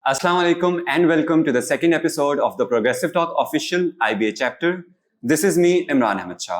Assalamu alaikum and welcome to the second episode of the Progressive Talk official IBA chapter. This is me, Imran Ahmed Shah.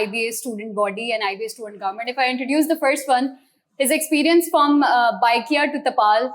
IBA student body and IBA student government. If I introduce the first one, his experience from Baikia to Tapal,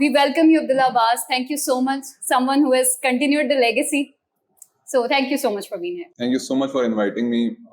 We welcome you, Abdullah Abbas. Thank you so much. Someone who has continued the legacy. So thank you so much for being here. Thank you so much for inviting me.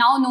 now know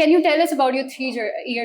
can you tell us about your 3-year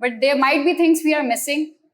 but there might be things we are missing.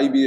IBA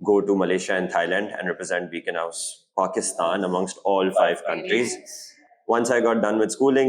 go to Malaysia and Thailand and represent Beacon House Pakistan amongst all 5 countries. Once I got done with schooling,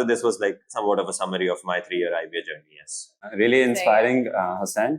so this was like somewhat of a summary of my 3-year IBA journey. Yes. Really inspiring, Hussain.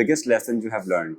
biggest lesson you have learned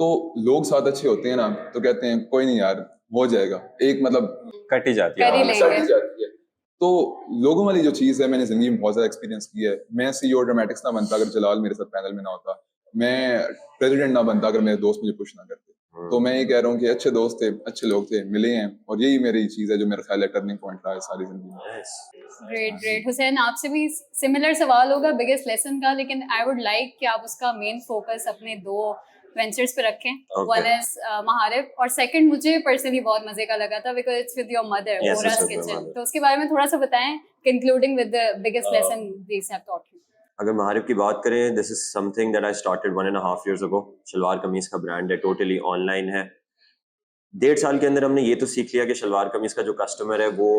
تو لوگ ساتھ اچھے ہوتے ہیں نا تو کہتے ہیں کوئی نہیں یار ہو جائے گا, ایک مطلب کٹ ہی جاتی کر ہی ہے. لیں سٹ گے. ہی جاتی ہے. تو لوگوں والی جو چیز ہے میں نے زندگی میں بہت زیادہ ایکسپیرینس کی ہے. میں سی او ڈرامٹکس نہ بنتا اگر جلال میرے ساتھ پینل میں نہ ہوتا, میں پریزیڈنٹ نہ بنتا اگر میرے دوست مجھے پش نہ کرتے. تو میں یہ کہہ رہا ہوں کہ اچھے دوست تھے, اچھے لوگ تھے, ملے ہیں, اور یہی میری چیز ہے جو میرا خیال ہے ٹرننگ پوائنٹ رہا ہے ساری زندگی میں. Great great. حسین آپ سے بھی سملر سوال ہوگا بگیسٹ لیسن کا, لیکن آئی ووڈ لائک کہ آپ اس کا مین فوکس اپنے 2 وینچرز پہ رکھیں. ون از مہارب, اور سیکنڈ مجھے پرسنلی بہت مزے کا لگا تھا because it's with your mother, بورا's کچن. تو اس کے بارے میں تھوڑا سا بتائیں, concluding with the biggest lesson these have taught you. اگر مہارب کی بات کریں, this is something that I started 1.5 years ago. Shalwar kameez کا برانڈ ہے, ٹوٹلی آن لائن ہے. 1.5 سال کے اندر ہم نے یہ تو سیکھ لیا کہ شلوار قمیص کا جو کسٹمر ہے وہ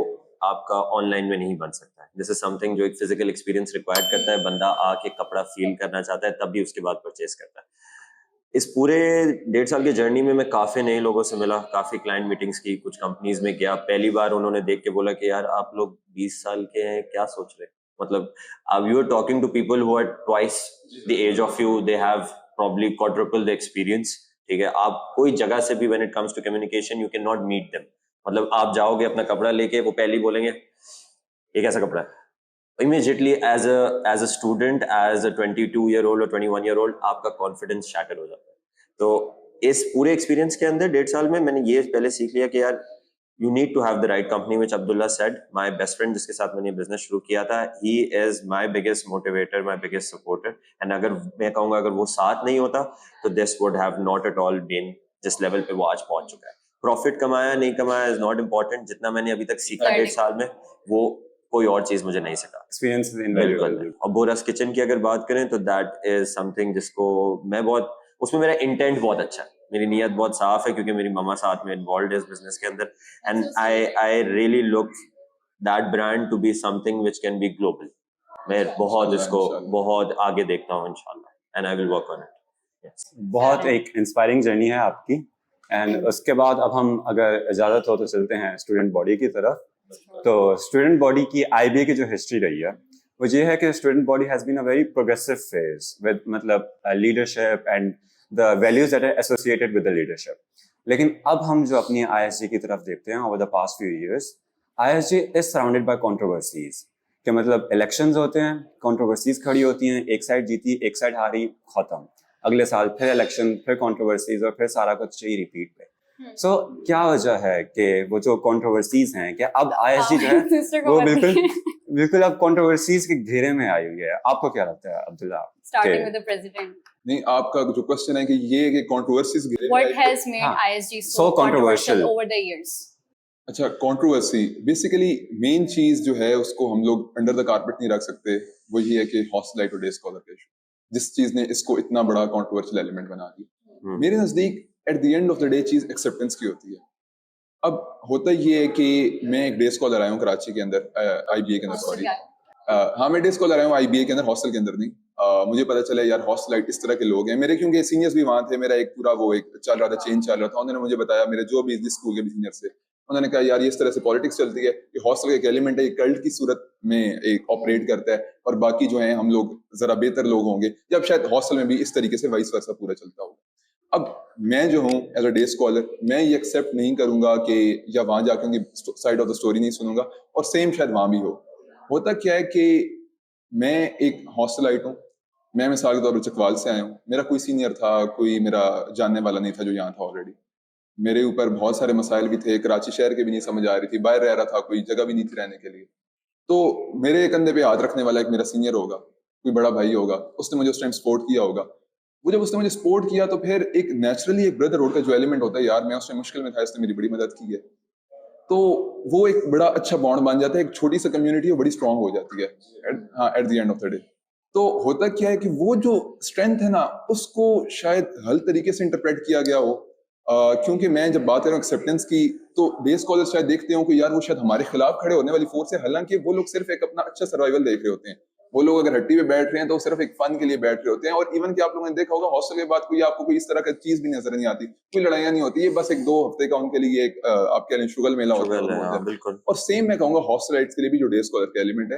آپ کا آن لائن میں نہیں بن سکتا ہے. دس از سم تھنگ جو ایک فزیکل ایکسپیرینس ریکوائرڈ کرتا ہے. بندہ آ کے کپڑا فیل کرنا چاہتا ہے تب بھی اس کے بعد پرچیز کرتا ہے. اس پورے 1.5 سال کی جرنی میں کافی نئے لوگوں سے ملا, کافی کلائنٹ میٹنگس کی, کچھ کمپنیز میں گیا. پہلی بار انہوں نے دیکھ کے بولا کہ یار آپ لوگ 20 سال کے ہیں, کیا سوچ رہے, مطلب you are talking to people who are twice the age of you, they have probably quadruple the experience. ٹھیک ہے, آپ کوئی جگہ سے بھی when it comes to communication you can not meet them. مطلب آپ جاؤ گے اپنا کپڑا لے کے, وہ پہلے بولیں گے یہ کیسا کپڑا ہے. Immediately as a student, as a 22 year old اور 21 year old آپ کا کانفیڈینس شیٹر ہو جاتا ہے. تو اس پورے ایکسپیرینس کے اندر 1.5 سال میں نے یہ پہلے سیکھ لیا کہ یار you need to have the right company, which Abdullah said, my best friend جس کے ساتھ میں نے بزنس شروع کیا تھا, he is my biggest motivator, my biggest supporter. And اگر میں کہوں گا اگر وہ ساتھ نہیں ہوتا تو this would have not at all been جس لیول پہ وہ آج پہنچ چکا ہے. پروفٹ کمایا نہیں کمایا از ناٹ امپورٹنٹ, جتنا میں نے ابھی تک سیکھا 1.5 سال میں وہ کوئی اور چیز مجھے نہیں سکا. Experience is invaluable. اور بورا's کچن کی اگر بات کریں تو دیٹ از سم تھنگ جس کو میں بہت, اس میں میرا انٹینٹ بہت اچھا ہے, میری نیت بہت صاف ہے کیونکہ میری ماما ساتھ میں انوالوڈ ہے اس بزنس کے اندر. And I really look that brand to be something which can be global. میں بہت اس کو بہت آگے دیکھتا ہوں انشاءاللہ, and I will work on it. بہت ایک انسپائرنگ جرنی ہے آپ کی. اینڈ اس کے بعد اب ہم اگر اجازت ہو تو چلتے ہیں اسٹوڈنٹ باڈی کی طرف. تو اسٹوڈنٹ باڈی کی آئی بی اے کی جو ہسٹری رہی ہے وہ یہ ہے کہ student body has been a very progressive phase with مطلب leadership and the values that are associated with the leadership. لیکن اب ہم جو اپنی آئی ایس جی کی طرف دیکھتے ہیں over the past few years, I S G is surrounded by controversies. کہ مطلب الیکشنز ہوتے ہیں, کنٹروورسیز کھڑی ہوتی ہیں, ایک سائڈ جیتی, ایک سائڈ ہاری, ختم. اگلے سال پھر الیکشن, پھر کنٹروورسیز, اور پھر سارا کچھ ہی ریپیٹ پہ. سو کیا وجہ ہے کہ وہ جو کنٹروورسیز ہیں کہ اب آئی ایس جی جو ہے وہ بالکل اب کنٹروورسیز کے گھیرے میں آئی ہوئی ہے. آپ کو کیا لگتا ہے عبداللہ؟ Starting with the president. نہیں, آپ کا جو کوسچن ہے کہ یہ کہ controversies What has made ISG so controversial over the years? اچھا, کنٹروورسی بیسیکلی مین چیز جو ہے اس کو ہم لوگ انڈر دا کارپیٹ نہیں رکھ سکتے, وہ یہ ہے کہ ہاسٹلائٹ اور ڈے اسکالر کا ایشو, جس چیز نے اس کو اتنا بڑا کنٹروورشل ایلیمنٹ بنا دیا. میرے نزدیک at the end of the day چیز ایکسیپٹینس کی ہوتی ہے. اب ہوتا یہ ہے کہ میں ایک ڈے اسکالر آیا ہوں کراچی کے اندر, آئی بی اے کے اندر, سوری ہاں میں ڈے اسکالر آیا ہوں آئی بی اے کے اندر, ہاسٹل کے اندر نہیں. مجھے پتا چلا یار ہاسٹلائٹ اس طرح کے لوگ ہیں میرے, کیونکہ سینئرز بھی وہاں تھے, میرا ایک پورا وہ ایک چل رہا تھا, چینج چل رہا تھا. انہوں نے مجھے بتایا, میرے جو بھی اسکول کے بھی سینئرز تھے, انہوں نے کہا یار یہ اس طرح سے پالیٹکس چلتی ہے, کہ ہاسٹل کا ایک ایلیمنٹ ہے, ایک کلٹ کی صورت میں ایک آپریٹ کرتا ہے, اور باقی جو ہیں ہم لوگ ذرا بہتر لوگ ہوں گے, جب شاید ہاسٹل میں بھی اس طریقے سے وائس ورسا پورا چلتا ہوگا. اب میں جو ہوں ایز اے ڈے اسکالر, میں یہ ایکسیپٹ نہیں کروں گا کہ یا وہاں جا کے ان کی سائڈ آف دا اسٹوری نہیں سنوں گا, اور سیم شاید وہاں بھی ہو. ہوتا کیا ہے کہ میں ایک ہاسٹلائٹ ہوں, میں مثال کے طور پر چکوال سے آیا ہوں, میرا کوئی سینئر تھا, کوئی میرا جاننے والا نہیں تھا جو یہاں تھا آلریڈی. میرے اوپر بہت سارے مسائل بھی تھے, کراچی شہر کے بھی نہیں سمجھ آ رہی تھی, باہر رہ رہا تھا, کوئی جگہ بھی نہیں تھی رہنے کے لیے. تو میرے کندھے پہ ہاتھ رکھنے والا ایک میرا سینئر ہوگا, کوئی بڑا بھائی ہوگا, اس نے مجھے اس ٹائم سپورٹ کیا ہوگا. وہ جب اس نے مجھے سپورٹ کیا تو پھر ایک نیچرلی ایک بردرہڈ کا جو ایلیمنٹ ہوتا ہے, یار میں اس ٹائم مشکل میں تھا, اس نے میری بڑی مدد کی ہے, تو وہ ایک بڑا اچھا بانڈ بن جاتا ہے. ایک چھوٹی سی کمیونٹی وہ بڑی اسٹرانگ ہو جاتی ہے ہاں at the end of the day. تو ہوتا کیا ہے کہ وہ جو اسٹرینتھ ہے نا, اس کو شاید غلط طریقے سے انٹرپریٹ کیا گیا ہو, کیونکہ میں جب بات کر رہا ہوں ایکسیپٹینس کی, تو ڈے اسکالر شاید دیکھتے ہوں کہ یار وہ شاید ہمارے خلاف کھڑے ہونے والی فورس ہے, حالانکہ وہ لوگ صرف ایک اپنا اچھا سروائیول دیکھ رہے ہوتے ہیں. وہ لوگ اگر ہٹی پہ بیٹھ رہے ہیں تو صرف ایک فن کے لیے بیٹھ رہے ہوتے ہیں. اور ایون کہ آپ لوگوں نے دیکھا ہوگا ہاسٹل کے بعد کوئی آپ کو کوئی اس طرح کا چیز بھی نظر نہیں آتی, کوئی لڑائیاں نہیں ہوتی, یہ بس ایک 2 ہفتے کا ان کے لیے ایک آپ کہہ لیں شغل میلہ ہوتا ہے. اور سیم میں کہوں گا ہاسٹلائٹس کے لیے بھی جو ڈے اسکالر کا ایلیمنٹ ہے,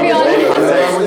be honest.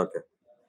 Okay.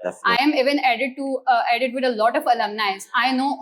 Definitely. I am even added with a lot of alumni. I know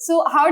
So how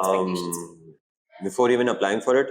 expectations? Before even applying for it,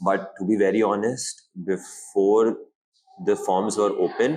But to be very honest, before the forms were open,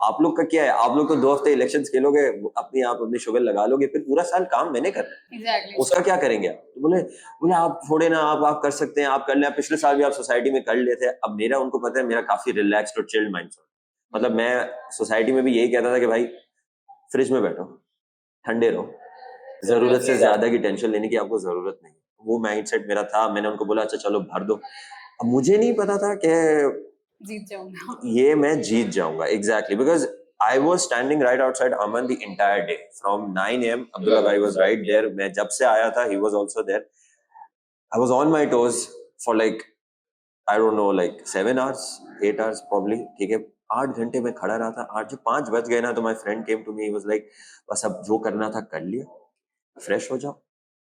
آپ لوگ کا کیا ہے, آپ لوگ تو 2 ہفتے elections کھیلو گے, اپنی شغل لگا لو گے, پھر پورا سال کام میں نے کرنا ہے, Exactly. اس کا کیا کریں گے آپ؟ تو بولے آپ چھوڑے نا, آپ کر سکتے ہیں, آپ کر لیں. پچھلے سال بھی آپ سوسائٹی میں کر لیتے. اب میرا, ان کو پتا ہے میرا کافی ریلیکسڈ اور چلڈ مائنڈ سیٹ. مطلب میں سوسائٹی میں بھی یہی کہتا تھا کہ بھائی فریج میں بیٹھو, ٹھنڈے رہو, ضرورت سے زیادہ کی ٹینشن لینے کی آپ کو ضرورت نہیں. وہ مائنڈ سیٹ میرا تھا. میں نے ان کو بولا اچھا چلو بھر دو. اب مجھے نہیں پتا تھا کہ جیت جاؤں گا. یہ میں جیت جاؤں گا. Exactly, because I was standing right outside Aman the entire day from 9 a.m. Abdullah bhai was right there. میں جب سے آیا تھا he was also there. I was on my toes for like I don't know like 7 hours 8 hours probably. ٹھیک ہے, 8 گھنٹے میں کھڑا رہا تھا. 8 جب 5 بج گئے نا تو my friend came to me, he was like بس اب جو کرنا تھا کر لیا, فریش ہو جاؤ,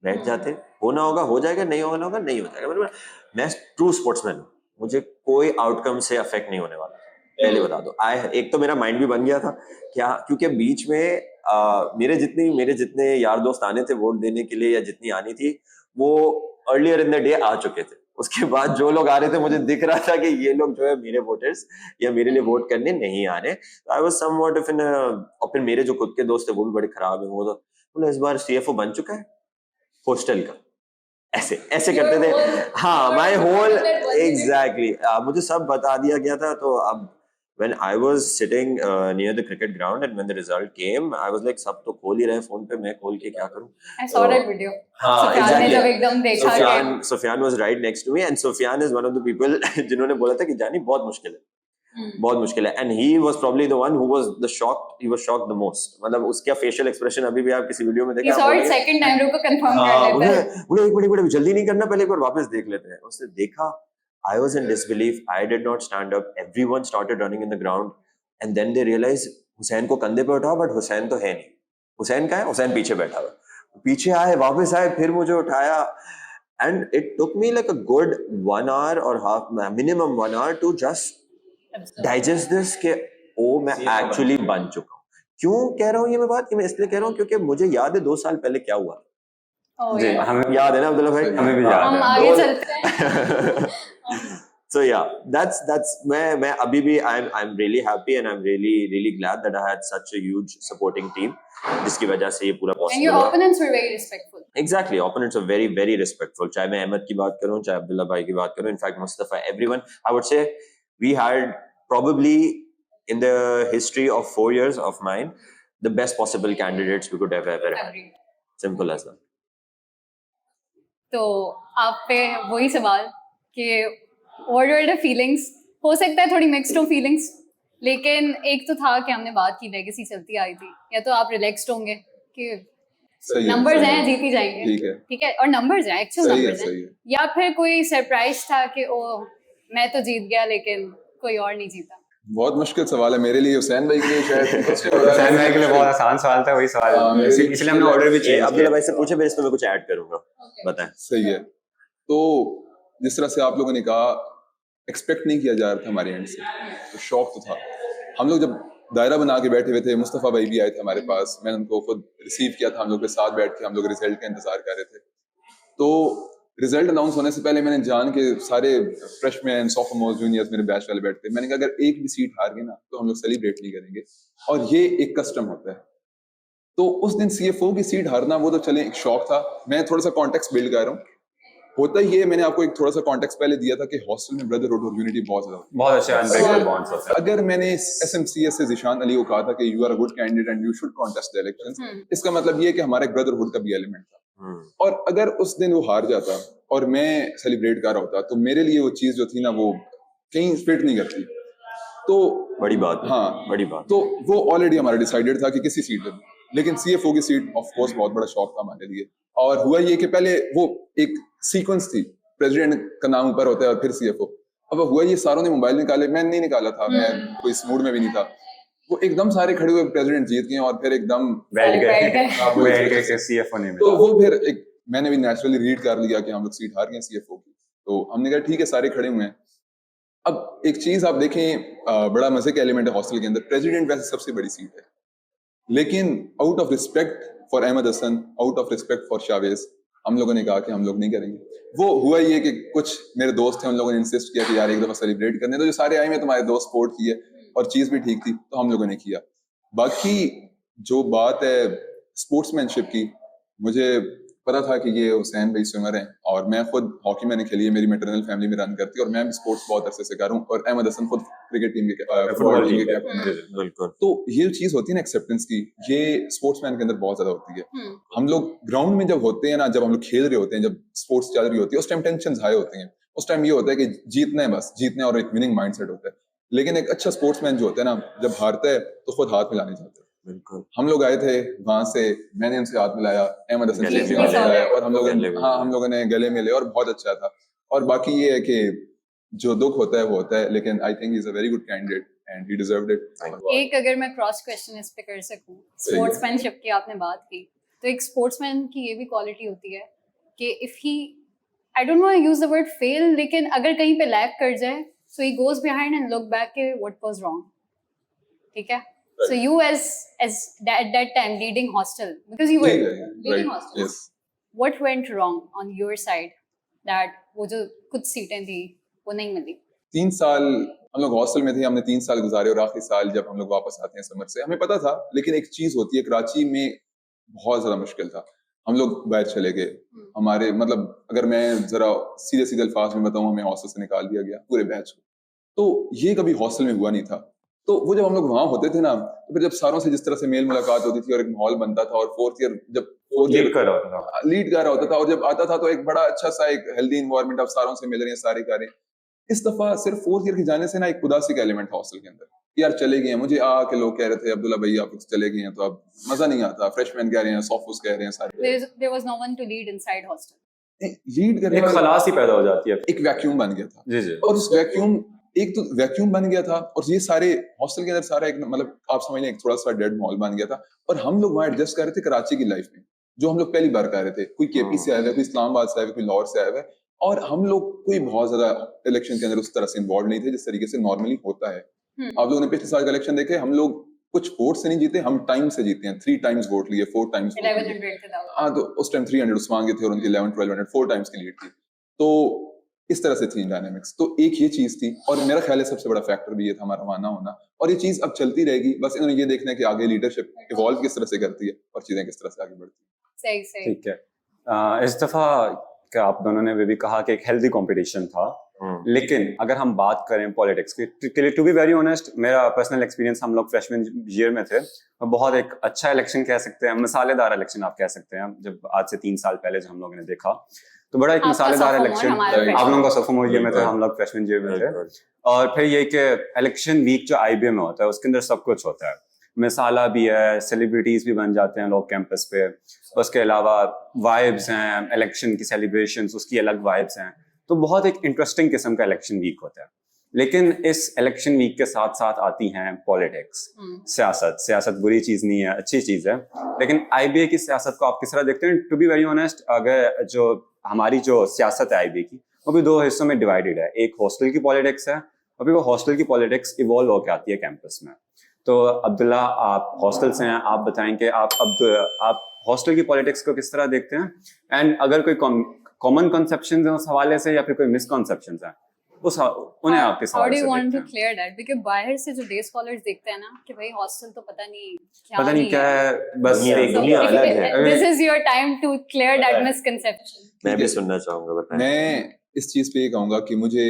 بیٹھ جاتے, ہونا ہوگا ہو جائے گا, نہیں ہوگا نہیں ہو جائے گا. میں ٹرو اسپورٹس مین ہوں, مجھے کوئی آؤٹ کم سے افیکٹ نہیں ہونے والا, پہلے بتا دو. ایک تو میرا مائنڈ بھی بن گیا تھا کیا, کیونکہ بیچ میں میرے جتنے یار دوست آنے تھے ووٹ دینے کے لیے یا جتنی آنی تھی وہ ارلیئر ان دا ڈے آ چکے تھے. اس کے بعد جو لوگ آ رہے تھے مجھے دکھ رہا تھا کہ یہ لوگ جو ہے میرے ووٹرز یا میرے لیے ووٹ کرنے نہیں آ رہے. I was some what if in. اور پھر میرے جو خود کے دوست ہیں وہ بھی بڑے خراب ہیں. وہ تو بولے اس بار سی ایف او بن چکا ہے ہاسٹل کا, ایسے کرتے تھے. ہاں مائی ہول ایگزیکٹلی مجھے سب بتا دیا گیا تھا. تو اب when I was sitting near the cricket ground and when the result came I was like سب تو کھول ہی رہے فون پہ, میں کھول کے کیا کروں. I saw that video. ہاں سفیان نے جب ایک دم دیکھا کہ سفیان was right next to me and Sufyan is one of the people جنہوں نے بولا تھا کہ جانی بہت مشکل ہے, بہت مشکل ہے. and he was probably the one who was he was shocked the most. مطلب اس کا فیشیل ایکسپریشن ابھی بھی آپ کسی ویڈیو میں دیکھیں, he saw it second time, رکو کنفرم کر لیتے ہیں. بولے ایک منٹ جلدی نہیں کرنا, پہلے ایک بار واپس دیکھ لیتے ہیں. اس نے دیکھا, I was in disbelief. I did not stand up. Everyone started running in the ground. And then they realized حسین کو کندھے پہ اٹھاؤ, بٹ حسین تو ہے نہیں. حسین کا ہے, حسین پیچھے بیٹھا ہوا. پیچھے آئے, واپس آئے, پھر مجھے اٹھایا. And it took me like a good 1 hour or half, minimum 1 hour to just digest this کہ میں ایکچولی بن چکا ہوں. کیوں کہہ رہا ہوں یہ میں بات, کہ میں اس لیے کہہ رہا ہوں کیونکہ مجھے یاد ہے 2 سال پہلے کیا ہوا. جی ہمیں یاد ہے نا عبداللہ بھائی, ہمیں بھی یاد ہم ہے. آگے چلتے ہیں. So yeah, that's میں ابھی بھی I'm really happy and I'm really glad that I had such a huge supporting team جس کی وجہ سے یہ پورا And possible your ہوا. opponents were very respectful. Exactly, opponents are very respectful. چاہے میں احمد کی بات کروں, چاہے عبداللہ بھائی کی بات کروں, in fact Mustafa, everyone, I would say we had probably in the history of 4 years of mine the best possible candidates we could have ever had. Agreed. Simple as that. تو آپ پہ وہی سوال کہ what were the feelings. ہو سکتا ہے تھوڑی mixed ہو feelings, لیکن ایک تو تھا کہ ہم نے بات کی لیگیسی چلتی آئی تھی, یا تو آپ ریلیکسڈ ہوں گے کہ نمبرز ہیں جیت ہی جائیں گے, ٹھیک ہے, اور نمبرز ہیں, ایکچوئل نمبرز ہیں, یا پھر کوئی سرپرائز تھا کہ او میں تو جیت گیا لیکن کوئی اور نہیں جیتا. بہت مشکل سوال ہے میرے لیے, حسین بھائی کے لیے شاید حسین بھائی کے لیے بہت آسان سوال تھا, وہی سوال اس لیے ہم نے آرڈر بھی چینج عبداللہ بھائی سے پوچھے, پھر اس میں کچھ ایڈ کروں گا, بتائیں. صحیح ہے. تو جس طرح سے آپ لوگوں نے کہا ایکسپیکٹ نہیں کیا جا رہا تھا ہمارے اینڈ سے, تو شوق تو تھا. ہم لوگ جب دائرہ بنا کے بیٹھے ہوئے تھے, مصطفیٰ بھائی بھی آئے تھے ہمارے پاس, میں نے ان کو خود ریسیو کیا تھا, ہم لوگ کے ساتھ بیٹھ کے ہم لوگ رزلٹ کا انتظار کر رہے تھے. تو رزلٹ اناؤنس ہونے سے پہلے میں نے جان کے سارے فریش مین, سوفومورز, جونیئرز میرے بیچ والے بیٹھتے, میں نے کہا اگر ایک بھی سیٹ ہار گئے نا تو ہم لوگ سیلیبریٹ نہیں کریں گے, اور یہ ایک کسٹم ہوتا ہے. تو اس دن سی ایف او کی سیٹ ہارنا وہ تو چلیں ایک شوق تھا. میں تھوڑا سا کانٹیکس بلڈ کر رہا ہوں. ہوتا ہی یہ, میں نے آپ کو ایک تھوڑا سا کانٹیکس پہلے دیا تھا کہ ہاسٹل میں بردرہڈ اور یونٹی بہت زیادہ, بہت اچھے انبریکیبل بانڈز ہوتے ہیں. اگر میں نے ایس ایم سی ایس سے ذیشان علی کو کہا تھا کہ you are a good candidate and you should contest the elections, اس کا مطلب یہ کہ ہمارا ایک بردرہڈ کا بھی ایلیمنٹ تھا. اور اگر اس دن وہ ہار جاتا اور میں سیلیبریٹ کر رہا ہوتا تو میرے لیے وہ چیز جو تھی نا وہ کہیں فٹ نہیں کرتی. تو بڑی بات, ہاں بڑی بات. تو وہ آلریڈی ہمارا ڈیسائیڈڈ تھا کہ کسی سیٹ پہ, لیکن سی ایف او کی سیٹ آف کورس بہت بڑا شوق تھا ہمارے لیے. اور ہوا یہ کہ پہلے وہ ایک سیکوینس تھی, پریزیڈنٹ کا نام اوپر ہوتا ہے اور پھر سی ایف او. اب ہوا یہ ساروں نے موبائل نکالے, میں نہیں نکالا تھا, میں کوئی اس موڈ میں بھی نہیں تھا. وہ ایک دم سارے کھڑے ہوئے, پریزیڈنٹ جیت گئے اور پھر ایک دم بیٹھ گئے سی ایف او نہیں تو ملا. وہ پھر ایک میں نے بھی نیچرلی ریڈ کر لیا کہ ہم لوگ سیٹ ہار گئے سی ایف او کی. تو ہم نے کہا ٹھیک ہے سارے کھڑے ہوئے ہیں. اب ایک چیز آپ دیکھیں, بڑا مزے کا ایلیمنٹ ہے ہاسٹل کے اندر, پریزیڈنٹ ویسے سب سے بڑی سیٹ ہے, لیکن out of respect for Ahmed Hasan, out of respect for Shaveez, ہم لوگوں نے کہا کہ ہم لوگ نہیں کریں گے. وہ ہوا یہ کہ کچھ میرے دوست ہیں, ان لوگوں نے انسسٹ کیا کہ یار ایک دفعہ سیلیبریٹ کرنے, تو جو سارے آئے ہیں تمہارے دوست سپورٹ کیے. اور چیز بھی ٹھیک تھی تو ہم لوگوں نے کیا. باقی جو بات ہے اسپورٹس مین شپ کی, مجھے پتا تھا کہ یہ حسین بھائی سوئمر ہیں, اور میں خود ہاکی میں نے کھیلی ہے, میری میٹرنل فیملی میں رن کرتی ہے, اور میں بھی اسپورٹس بہت عرصے سے کر رہا ہوں, اور احمد حسن خود کرکٹ ٹیم کے فٹ ٹیم کے کیپٹن ہیں. بالکل. تو یہ چیز ہوتی ہے نا ایکسیپٹنس کی, یہ اسپورٹس مین کے اندر بہت زیادہ ہوتی ہے. ہم لوگ گراؤنڈ میں جب ہوتے ہیں نا, جب ہم لوگ کھیل رہے ہوتے ہیں, جب اسپورٹس چل رہی ہوتی ہے, اس ٹائم ٹینشنز ہائی ہوتے ہیں, اس ٹائم یہ ہوتا ہے کہ جیتنا ہے, بس جیتنا ہے, اور ایک وننگ مائنڈ سیٹ ہوتا ہے. لیکن ایک اچھا اسپورٹس مین جو ہوتا ہے نا, جب ہارتا ہے تو خود ہاتھ ملانے جاتا ہے. بالکل. ہم لوگ آئے تھے وہاں سے, میں نے ان سے ہاتھ ملایا, احمد حسن گلے سے بھی ہاتھ ملایا, اور ہم گلے لوگوں نے گلے ملے, اور بہت اچھا تھا. اور باقی یہ ہے کہ جو دکھ ہوتا ہے وہ ہوتا ہے, لیکن I think he is a very good candidate and he deserved it. ایک اگر میں کراس کوسچن اس پہ کر سکوں, اسپورٹس مین شپ کی آپ نے بات کی, تو ایک اسپورٹس مین کی یہ بھی کوالٹی ہوتی ہے کہ if he, I don't know use the word fail, لیکن اگر کہیں پہ لیک کر جائے, so he goes behind and look back کہ واٹ واز رانگ. ٹھیک ہے, so you as at that time leading hostel, because you were leading hostel, yes, what went wrong on your side that وہ جو کچھ سیٹیں تھی وہ نہیں ملی؟ 3 سال ہم لوگ ہاسٹل میں تھے, ہم نے 3 سال گزارے, اور آخری سال جب ہم لوگ واپس آتے ہیں سمر سے, ہمیں پتا تھا. لیکن ایک چیز ہوتی ہے, کراچی میں بہت زیادہ مشکل تھا. ہم لوگ بیچ چلے گئے, ہمارے مطلب اگر میں ذرا سیدھے الفاظ میں بتاؤں, ہمیں ہاسٹل سے نکال دیا گیا پورے بیچ کو. تو یہ کبھی ہاسٹل میں ہوا نہیں تھا. تو وہ جب ہم لوگ وہاں ہوتے تھے نا, تو پھر جب ساروں سے جس طرح سے میل ملاقات ہوتی تھی, اور ایک ماحول بنتا تھا, اور فورتھ ایئر جب لیڈ کر رہا ہوتا تھا, اور جب آتا تھا تو ایک بڑا اچھا سا ایک ہیلدی انوائرمنٹ, آپ ساروں سے مل رہے ہیں, سارے کر رہے ہیں. اس دفعہ صرف فورتھ ایئر کی جانے سے نا ایک اداسی کا ایلیمنٹ تھا ہاسٹل کے اندر, یار چلے گئے ہیں. مجھے کے لوگ کہہ رہے تھے, عبداللہ بھائی آپ چلے گئے ہیں تو اب مزہ نہیں آتا, فریش مین کہہ رہے ہیں, سافٹوز کہہ رہے ہیں, سارے there was no one to lead inside hostel. Lead کرنے ایک خلاص ہی پیدا ہو جاتی ہے, ایک ویکیوم بن گیا تھا. جی جی, اور اس ویکیوم, ایک تو ویکیوم بن گیا تھا, اور یہ سارے ہاسٹل کے اندر سارا ایک مطلب آپ سمجھ لیں ایک تھوڑا سا ڈیڈ ماحول بن گیا تھا. اور ہم لوگ وہاں ایڈجسٹ کر رہے تھے کراچی کی لائف میں, جو ہم لوگ پہلی بار کر رہے تھے. کوئی کے پی سے آئے ہوئے, کوئی اسلام آباد سے آئے ہوئے, کوئی لاہور سے آئے ہوئے, اور ہم لوگ کوئی بہت زیادہ الیکشن کے اندر اس طرح سے انوالو نہیں تھے جس طریقے سے نارملی ہوتا ہے. آپ لوگوں نے پچھلے سال کا الیکشن دیکھے, ہم لوگ کچھ ووٹ سے نہیں جیتے, ہم ٹائم سے جیتے ہیں. 3 times ووٹ لیے, 4 times. ہاں, تو اس ٹائم 300 عثمان کے تھے, اور ان کے 1100-1200 4 times کی لیڈ تھی. تو اس طرح سے تھی ڈائنامکس. تو ایک یہ چیز تھی, اور میرا خیال ہے سب سے بڑا فیکٹر بھی یہ تھا ہمارا وہاں نہ ہونا. اور یہ چیز اب چلتی رہے گی, بس انہوں نے یہ دیکھنا ہے کہ آگے لیڈرشپ ایوالو کس طرح سے کرتی ہے, اور چیزیں کس طرح سے آگے بڑھتی ہیں. صحیح صحیح. ٹھیک ہے. اس دفعہ کہ آپ دونوں نے بھی کہا کہ ایک ہیلدی کمپٹیشن تھا, لیکن اگر ہم بات کریں پالیٹکس کی, ٹو بی ویری آنیسٹ, میرا پرسنل ایکسپیرینس, ہم لوگ فریشمین ایئر میں تھے, بہت ایک اچھا الیکشن کہہ سکتے ہیں, مسالے دار الیکشن آپ کہہ سکتے ہیں. جب آج سے 3 سال پہلے جو ہم لوگوں نے دیکھا, تو بڑا ایک مسالے دار الیکشن. آپ لوگوں کا سوفومور ایئر میں تھے, ہم لوگ فریشمین ایئر میں تھے. اور پھر یہ کہ الیکشن ویک جو آئی بی اے میں ہوتا ہے, اس کے اندر سب کچھ ہوتا ہے, مسالہ بھی ہے, سیلیبریٹیز بھی بن جاتے ہیں لوگ کیمپس پہ, اس کے علاوہ وائبس ہیں, الیکشن کی سیلیبریشنز, اس کی الگ وائبس ہیں. تو بہت ایک انٹرسٹنگ قسم کا الیکشن ویک ہوتا ہے. لیکن اس الیکشن ویک کے ساتھ ساتھ آتی ہیں پالیٹکس, سیاست. سیاست بری چیز نہیں ہے, اچھی چیز ہے. لیکن آئی بی اے کی سیاست کو آپ کس طرح دیکھتے ہیں؟ ٹو بی ویری آنیسٹ, اگر جو ہماری جو سیاست ہے آئی بی اے کی, وہ بھی 2 حصوں میں ڈیوائڈیڈ ہے. ایک ہاسٹل کی پالیٹکس ہے, اور پھر وہ ہاسٹل کی پالیٹکس ایوالو ہو کے آتی ہے کیمپس میں. تو عبداللہ, آپ ہاسٹل سے ہیں, آپ بتائیں کہ آپ ہاسٹل کی پالیٹکس کو کس طرح دیکھتے ہیں, اینڈ اگر کوئی کامن کنسیپشنز ہیں اس حوالے سے, یا پھر کوئی مسکنسیپشنز ہیں, انہیں آپ کے حوالے سے دیکھتے ہیں. کلیئر دیٹ, بیکاز باہر سے جو ڈے اسکالرز دیکھتے ہیں نا کہ بھائی ہاسٹل تو پتہ نہیں کیا ہے, بس دنیا الگ ہے. This is your time to clear that misconception. میں بھی سننا چاہوں گا, بتائیں. میں اس چیز پہ یہ کہوں گا کہ مجھے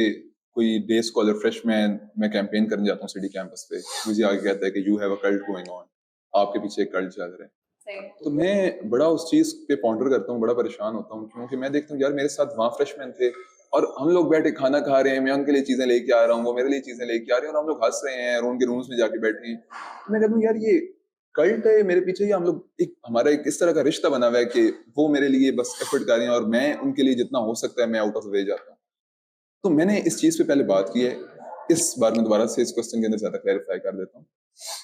کوئی ڈے اسکالر فریش مین, میں کیمپین کرنے جاتا ہوں سٹی کیمپس پہ, مجھے آگے کہتا ہے کہ you have a cult going on, آپ کے پیچھے ایک کلٹ چل رہا ہے. تو میں بڑا اس چیز پہ پونڈر کرتا ہوں, بڑا پریشان ہوتا ہوں, کیونکہ میں دیکھتا ہوں یار میرے ساتھ وہاں فریش مین تھے, اور ہم لوگ بیٹھے کھانا کھا رہے ہیں, میں ان کے لیے چیزیں لے کے آ رہا ہوں, وہ میرے لیے چیزیں لے کے آ رہے ہیں, اور ہم لوگ ہنس رہے ہیں, اور ان کے رومس میں جا کے بیٹھے ہیں. میں کہتا ہوں یار یہ کلٹ ہے میرے پیچھے, یا ہم لوگ ہمارا ایک اس طرح کا رشتہ بنا ہوا ہے کہ وہ میرے لیے بس ایفرٹ کر رہے ہیں, اور میں ان کے لیے جتنا ہو سکتا ہے میں آؤٹ آف وے جاتا ہوں. تو میں نے اس چیز پہ پہلے بات کی ہے, اس بار میں دوبارہ سے اس کوسچن کے اندر زیادہ کلیریفائی کر دیتا ہوں.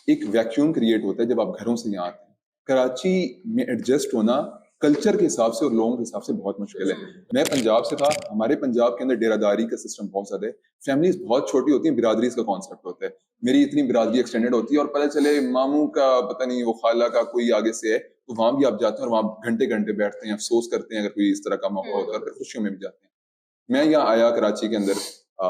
ایک ویکیوم کریٹ ہوتا ہے جب آپ گھروں سے یہاں آتے ہیں. کراچی میں ایڈجسٹ ہونا کلچر کے حساب سے اور لوگوں کے حساب سے بہت مشکل ہے. میں پنجاب سے تھا, ہمارے پنجاب کے اندر ڈیرہ داری کا سسٹم بہت زیادہ ہے, فیملیز بہت چھوٹی ہوتی ہیں, برادریز کا کانسیپٹ ہوتا ہے. میری اتنی برادری ایکسٹینڈیڈ ہوتی ہے, اور پتہ چلے ماموں کا پتہ نہیں وہ خالہ کا کوئی آگے سے ہے, تو وہاں بھی آپ جاتے ہیں, اور وہاں گھنٹے گھنٹے بیٹھتے ہیں, افسوس کرتے ہیں اگر کوئی اس طرح کا موقع ہوتا ہے, اور پھر خوشیوں میں بھی جاتے ہیں. میں یہاں آیا کراچی کے اندر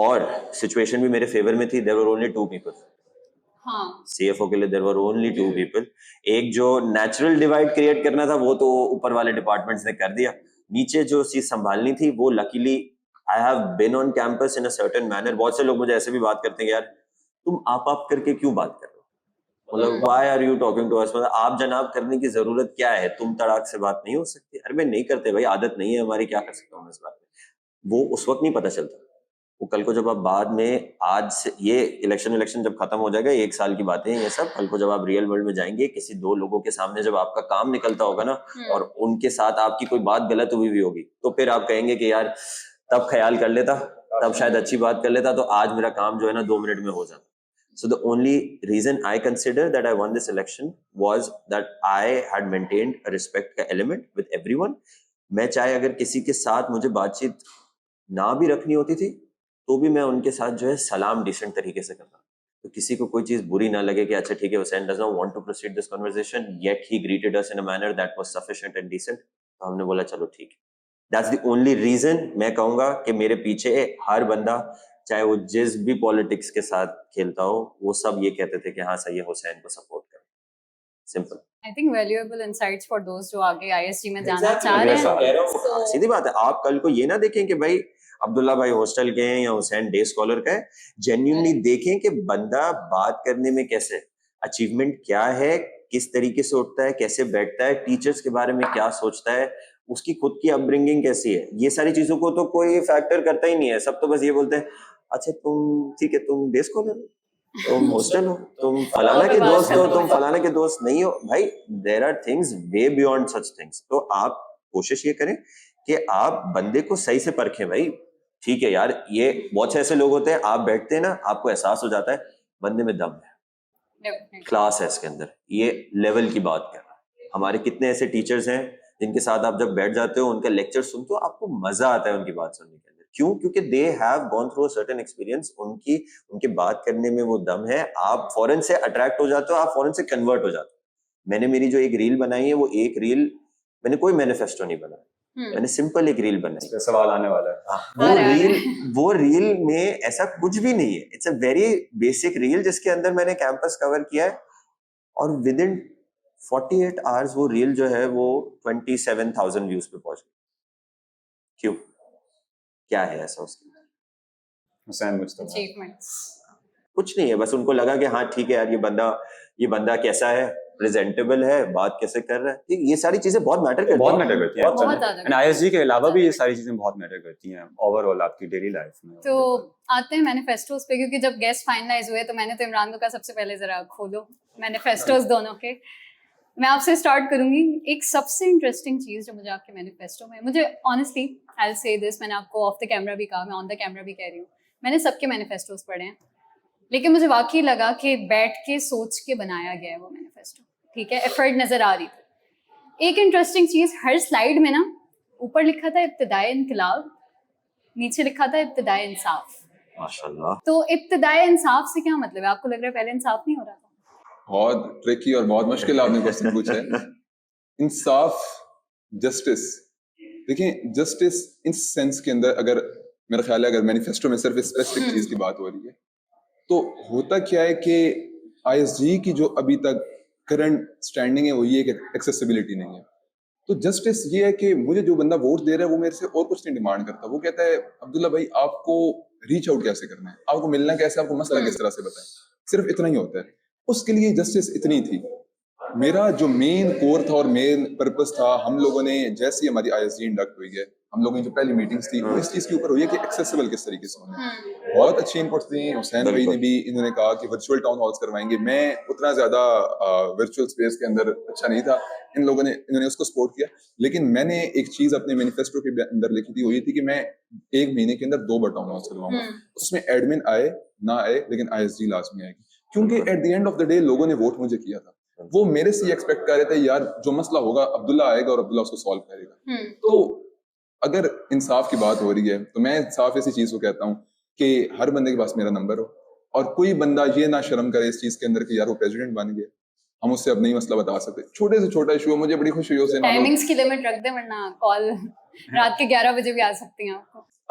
اور سچویشن بھی میرے فیور میں تھی. there were only 2 people. ہاں CFO کے لیے there were only 2 people. ایک جو نیچرل ڈیوائڈ کریٹ کرنا تھا وہ تو اوپر والے ڈپارٹمنٹس نے کر دیا. نیچے جو چیز سنبھالنی تھی وہ luckily I have been on campus in a certain manner. بہت سے لوگ مجھے ایسے بھی بات کرتے ہیں کہ یار تم آپ کر کے کیوں بات کر رہے ہو, مطلب why are you talking to us, مطلب آپ جناب کرنے کی ضرورت کیا ہے, تم تڑاک سے بات نہیں ہو سکتی. ارے میں نہیں کرتے بھائی, عادت نہیں ہے ہماری, کیا کر سکتا ہوں میں اس بات میں. وہ اس وقت نہیں پتہ چلتا, وہ کل کو جب آپ بعد میں آج سے یہ الیکشن جب ختم ہو جائے گا, 1 سال کی باتیں یہ سب, کل کو جب آپ ریئل ورلڈ میں جائیں گے کسی 2 لوگوں کے سامنے جب آپ کا کام نکلتا ہوگا نا اور ان کے ساتھ آپ کی کوئی بات غلط ہوئی بھی ہوگی تو پھر آپ کہیں گے کہ یار تب خیال کر لیتا, تب شاید اچھی بات کر لیتا, تو آج میرا کام جو ہے نا 2 منٹ میں ہو جاتا. So the only reason I consider that I won this election was that I had maintained a respect کا element with everyone. میں چاہے اگر کسی کے ساتھ مجھے بات چیت نہ بھی رکھنی ہوتی تھی تو بھی میں ان کے ساتھ جو ہے سلام ڈیسنٹ طریقے سے کرتا, تو کسی کو کوئی چیز بری نہ لگے کہ اچھا ٹھیک ہے حسین does not want to proceed this conversation yet he greeted us in a manner that was sufficient and decent, تو ہم نے بولا چلو ٹھیک ہے. That's the only reason میں کہوں گا کہ میرے پیچھے ہر بندہ چاہے وہ جس بھی پالیٹکس کے ساتھ کھیلتا ہو وہ سب یہ کہتے تھے کہ ہاں صحیح ہے حسین کو سپورٹ کریں. Simple. I think valuable insights for those جو آگے ISG میں جانا چاہ رہے ہیں. سیدھی بات ہے, آپ کل کو یہ نہ دیکھیں کہ بھائی عبداللہ بھائی ہاسٹل کے ہیں یا حسین ڈے اسکالر کا ہے, جینیونلی دیکھیں کہ بندہ بات کرنے میں کیسے, اچیومنٹ کیا ہے, کس طریقے سے اٹھتا ہے, کیسے بیٹھتا ہے, ٹیچرس کے بارے میں کیا سوچتا ہے, اس کی خود کی اپ برنگنگ کیسی ہے. یہ ساری چیزوں کو تو کوئی فیکٹر کرتا ہی نہیں ہے. سب تو بس یہ بولتے ہیں اچھا تم ٹھیک ہے تم ڈے اسکالر ہو, تم ہاسٹل ہو, تم فلانا کے دوست ہو, تم فلانا کے دوست نہیں ہو. بھائی there are things way beyond such things. تو آپ کوشش یہ کریں کہ آپ بندے کو صحیح سے پرکھیں. بھائی ٹھیک ہے یار, یہ بہت سے ایسے لوگ ہوتے ہیں آپ بیٹھتے ہیں نا آپ کو احساس ہو جاتا ہے بندے میں دم ہے, کلاس ہے اس کے اندر, یہ لیول کی بات کر رہا ہے. ہمارے کتنے ایسے ٹیچرز ہیں جن کے ساتھ آپ جب بیٹھ جاتے ہو ان کا لیکچر سنتے ہو آپ کو مزہ آتا ہے ان کی بات سننے کے اندر. کیوں؟ کیونکہ they have gone through certain experience, ان کی بات کرنے میں وہ دم ہے. آپ فوراً سے اٹریکٹ ہو جاتے ہو, آپ فوراً سے کنورٹ ہو جاتے ہو. میں نے میری جو ایک ریل بنائی ہے وہ ایک ریل میں نے کوئی مینیفیسٹو نہیں بنایا, میں نے سمپل ایک ریل بنائی. سوال آنے والا ہے. وہ ریل میں ایسا کچھ بھی نہیں ہے, it's a very basic real جس کے اندر میں نے کیمپس کور کیا ہے اور ود ان 48 hours وہ ریل جو ہے وہ 27,000 ویوز پہ پہنچ گئی. کیوں؟ کیا ہے ایسا اس کے اندر؟ حسین مجتبیٰ achievements. کچھ نہیں ہے, بس ان کو لگا کہ ہاں ٹھیک ہے یار یہ بندہ کیسا ہے, پریزنٹیبل ہے, بات کیسے کر رہا ہے. یہ ساری چیزیں بہت میٹر کرتی ہیں, بہت میٹر کرتی ہیں. ISG کے علاوہ بھی یہ ساری چیزیں بہت میٹر کرتی ہیں اوور آل آپ کی ڈیلی لائف میں. تو آتے ہیں مینیفیسٹوز پہ, کیونکہ جب گیسٹ فائنلائز ہوئے تو میں نے تو عمران کا سب سے پہلے ذرا کھولو مینیفیسٹوز دونوں کے. میں آپ سے اسٹارٹ کروں گی. ایک سب سے انٹرسٹنگ چیز جو مجھے آپ کے مینیفیسٹو میں, مجھے آنیسٹلی آئی ول سے دس, میں نے آپ کو آف دا کیمرہ بھی کہا, میں آن دا کیمرہ بھی کہہ رہی ہوں, میں نے سب کے مینیفیسٹوز پڑھے ہیں, لیکن مجھے واقعی لگا کہ بیٹھ کے سوچ کے بنایا گیا ہے وہ مینیفیسٹو. ٹھیک ہے, ایفرٹ نظر آ رہی تھی. ایک انٹرسٹنگ چیز, ہر سلائڈ میں نا اوپر لکھا تھا ابتدائے انقلاب, نیچے لکھا تھا ابتدائے انصاف. ماشاءاللہ. تو ابتدائے انصاف سے کیا مطلب ہے؟ آپ کو لگ رہا ہے پہلے انصاف نہیں ہو رہا تھا؟ بہت ٹرکی اور بہت مشکل آپ نے کوسچن پوچھا ہے. انصاف, جسٹس, دیکھیں جسٹس ان سینس کے اندر اگر میرا خیال ہے اگر مینیفیسٹو میں صرف اسپیسیفک چیز کی بات ہو رہی ہے تو ہوتا کیا ہے کہ ISG کی جو ابھی تک کرنٹ اسٹینڈنگ ہے وہ یہ کہ ایکسیسیبلٹی نہیں ہے. تو جسٹس یہ ہے کہ مجھے جو بندہ ووٹ دے رہا ہے وہ میرے سے اور کچھ نہیں ڈیمانڈ کرتا. وہ کہتا ہے عبداللہ بھائی آپ کو ریچ آؤٹ کیسے کرنا ہے, آپ کو ملنا کیسے, آپ کو مسئلہ کس طرح سے بتائیں, صرف اتنا ہی ہوتا ہے. اس کے لیے جسٹس اتنی تھی. میرا جو مین کور تھا اور مین پرپس تھا, ہم لوگوں نے جیسی ہماری ISG انڈکٹ ہوئی ہے, ہم لوگوں کی جو پہلی میٹنگز تھی وہ اس چیز کے اوپر ہوئی ہے کہ ایکسیسیبل کس طریقے سے ہونا ہے. بہت اچھی انپٹس تھیں. حسین بھائی نے بھی انہوں نے کہا کہ ورچوئل ٹاؤن ہالز کروائیں گے. میں اتنا زیادہ ورچوئل اسپیس کے اندر اچھا نہیں تھا, انہوں نے اس کو سپورٹ کیا. لیکن میں نے ایک چیز اپنے مینیفیسٹو کے اندر لکھی تھی, وہ یہ تھی کہ میں 1 مہینے کے اندر 2 بار ٹاؤن ہالز کرواؤں گا. اس میں ایڈمن آئے نہ آئے لیکن ISG لازمی آئے گی, کیونکہ at the end of the day لوگوں نے ووٹ مجھے کیا تھا. وہ میرے سے یہ ایکسپیکٹ کر رہے تھے یار جو مسئلہ ہوگا عبداللہ آئے گا اور عبداللہ اس کو سالو کرے گا. تو اگر انصاف کی بات ہو رہی ہے تو میں انصاف ایسی چیز کو کہتا ہوں کہ ہر بندے کے پاس میرا نمبر ہو, اور کوئی بندہ یہ نہ شرم کرے اس چیز کے اندر کہ یار وہ پریزیڈنٹ بن گیا, ہم اس سے اب نہیں مسئلہ بتا سکتے. چھوٹے سے چھوٹا ایشو, مجھے بڑی خوشی ہوئی. ٹائمنگز کی لمٹ رکھ دیں ورنہ کال رات کے 11 بجے بھی آ سکتی ہیں آپ کو.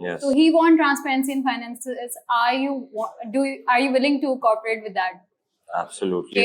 Yes. So he want transparency in finances. Are you willing to cooperate with that? Absolutely.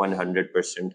100%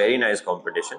very nice competition.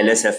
LSF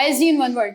ISG in 1 word.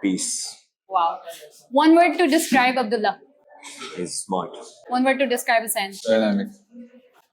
Peace. Wow. 1 word to describe Abdullah. He's smart. 1 word to describe Hussain. Dynamic.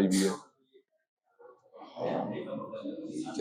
IBA.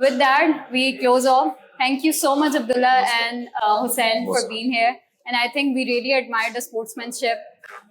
With that, we close off. Thank you so much, Abdullah and Hussain, for being here. And I think we really admired the sportsmanship.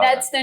That's the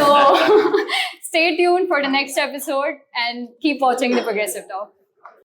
So stay tuned for the next episode and keep watching the Progressive Talk.